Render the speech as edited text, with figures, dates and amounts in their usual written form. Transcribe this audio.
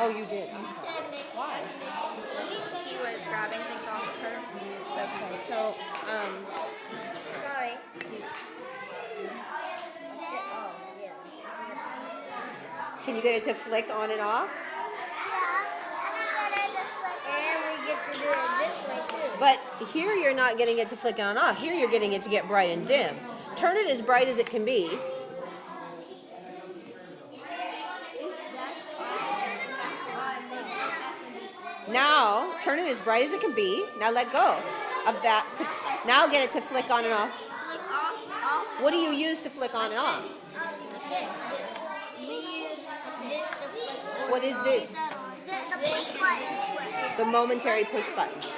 Oh, you did. Okay. Why? He was grabbing things off of her. Okay. So, Sorry. can you get it to flick on and off? And we get to do it this way too. But here you're not getting it to flick on and off. Here you're getting it to get bright and dim. Turn it as bright as it can be. Now, turn it as bright as it can be. Now let go of that. Now get it to flick on and off. Flick off. What do you use to flick on and off? We use this to flick on. What is this? The push button switch. The momentary push button.